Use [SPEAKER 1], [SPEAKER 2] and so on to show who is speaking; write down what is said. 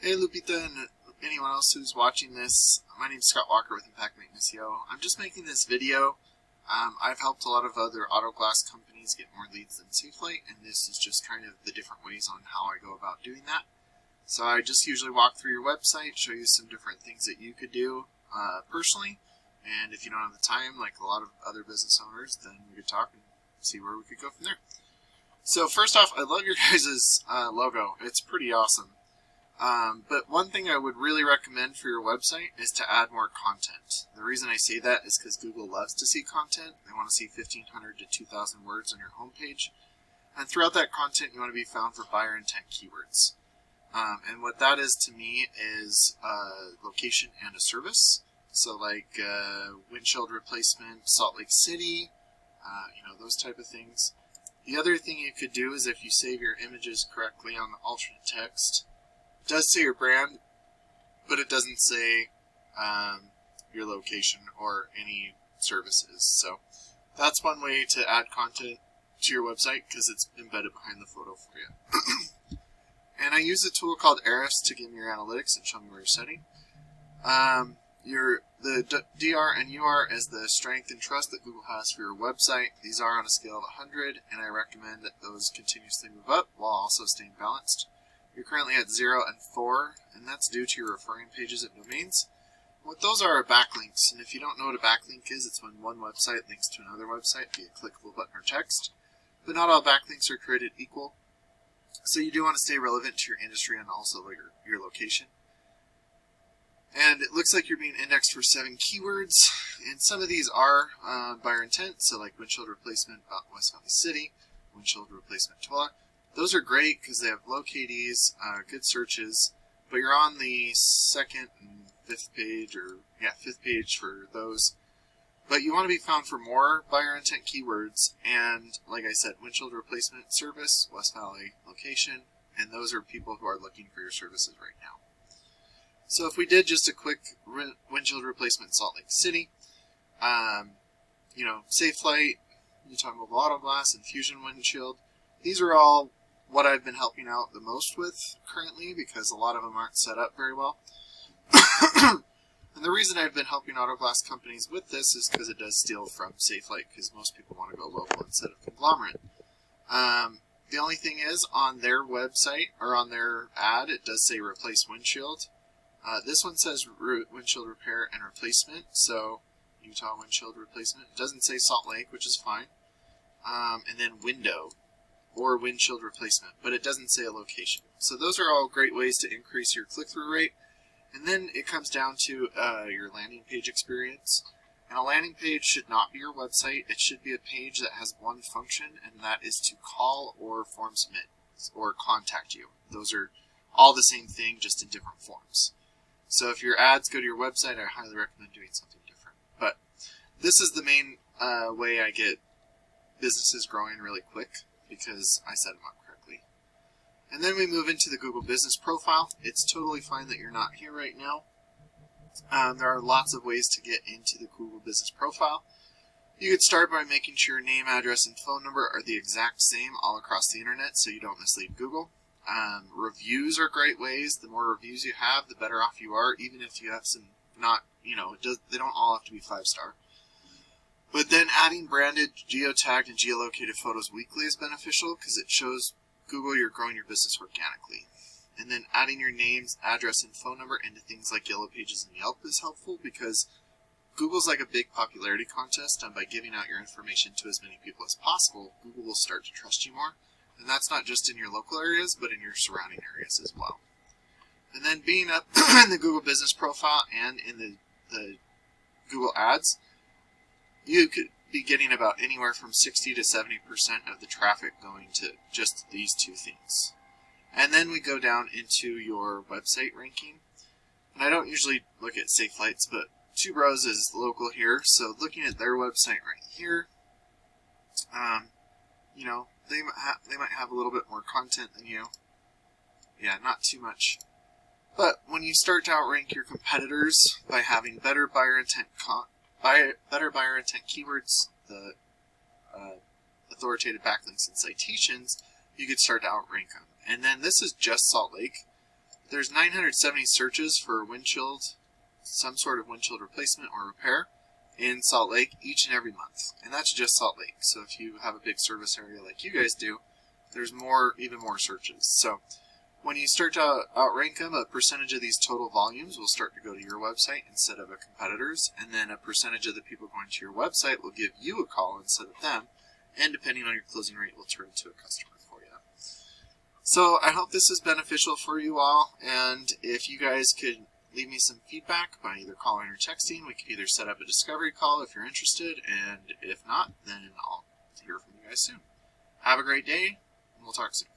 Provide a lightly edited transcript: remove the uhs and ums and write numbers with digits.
[SPEAKER 1] Hey Lupita and anyone else who's watching this, my name is Scott Walker with Impact Maintenance SEO. I'm just making this video. I've helped a lot of other auto glass companies get more leads than Safelite, and this is just kind of the different ways on how I go about doing that. So I just usually walk through your website, show you some different things that you could do personally, and if you don't have the time, like a lot of other business owners, then we could talk and see where we could go from there. So first off, I love your guys' logo. It's pretty awesome. But one thing I would really recommend for your website is to add more content. The reason I say that is because Google loves to see content. They want to see 1,500 to 2,000 words on your homepage. And throughout that content, you want to be found for buyer intent keywords. And what that is to me is location and a service. So like windshield replacement, Salt Lake City, those type of things. The other thing you could do is if you save your images correctly on the alternate text, it does say your brand, but it doesn't say your location or any services. So that's one way to add content to your website because it's embedded behind the photo for you. And I use a tool called Adans to give me your analytics and show me where you're setting. The DR and UR is the strength and trust that Google has for your website. These are on a scale of 100, and I recommend that those continuously move up while also staying balanced. You're currently at 0 and 4, and that's due to your referring pages and domains. What those are backlinks, and if you don't know what a backlink is, it's when one website links to another website via clickable button or text. But not all backlinks are created equal, so you do want to stay relevant to your industry and also your location. And it looks like you're being indexed for 7 keywords, and some of these are buyer intent, so like windshield replacement West Valley City, windshield replacement Tooele. Those are great because they have low KDs, good searches, but you're on the 2nd and 5th page, or 5th page for those. But you want to be found for more buyer intent keywords, and like I said, windshield replacement service, West Valley location, and those are people who are looking for your services right now. So if we did just a quick windshield replacement Salt Lake City, Safelite, Utah Mobile Auto Glass, and Fusion Windshield, these are all what I've been helping out the most with currently because a lot of them aren't set up very well. And the reason I've been helping auto glass companies with this is because it does steal from Safelite because most people want to go local instead of conglomerate. The only thing is on their website or on their ad, it does say replace windshield. This one says windshield repair and replacement, so Utah windshield replacement. It doesn't say Salt Lake, which is fine. And then window or windshield replacement, but it doesn't say a location. So those are all great ways to increase your click-through rate. And then it comes down to your landing page experience. And a landing page should not be your website. It should be a page that has one function, and that is to call or form submit or contact you. Those are all the same thing, just in different forms. So if your ads go to your website, I highly recommend doing something different. But this is the main way I get businesses growing really quick because I set them up correctly. And then we move into the Google Business Profile. It's totally fine that you're not here right now. There are lots of ways to get into the Google Business Profile. You could start by making sure your name, address, and phone number are the exact same all across the internet so you don't mislead Google. Reviews are great ways. The more reviews you have, the better off you are, even if you have some they don't all have to be 5-star. But then adding branded, geotagged, and geolocated photos weekly is beneficial because it shows Google you're growing your business organically. And then adding your names, address, and phone number into things like Yellow Pages and Yelp is helpful because Google's like a big popularity contest, and by giving out your information to as many people as possible, Google will start to trust you more. And that's not just in your local areas, but in your surrounding areas as well. And then being up in the Google Business Profile and in the Google Ads, you could be getting about anywhere from 60 to 70% of the traffic going to just these two things. And then we go down into your website ranking. And I don't usually look at Safelite's, but Two Bros is local here, so looking at their website right here, they might have a little bit more content than you. Yeah, not too much. But when you start to outrank your competitors by having better buyer intent keywords, the authoritative backlinks and citations, you could start to outrank them. And then this is just Salt Lake. There's 970 searches for windshield, some sort of windshield replacement or repair in Salt Lake each and every month. And that's just Salt Lake. So if you have a big service area like you guys do, there's even more searches. So when you start to outrank them, a percentage of these total volumes will start to go to your website instead of a competitor's, and then a percentage of the people going to your website will give you a call instead of them, and depending on your closing rate, will turn to a customer for you. So I hope this is beneficial for you all, and if you guys could leave me some feedback by either calling or texting, we could either set up a discovery call if you're interested, and if not, then I'll hear from you guys soon. Have a great day, and we'll talk soon.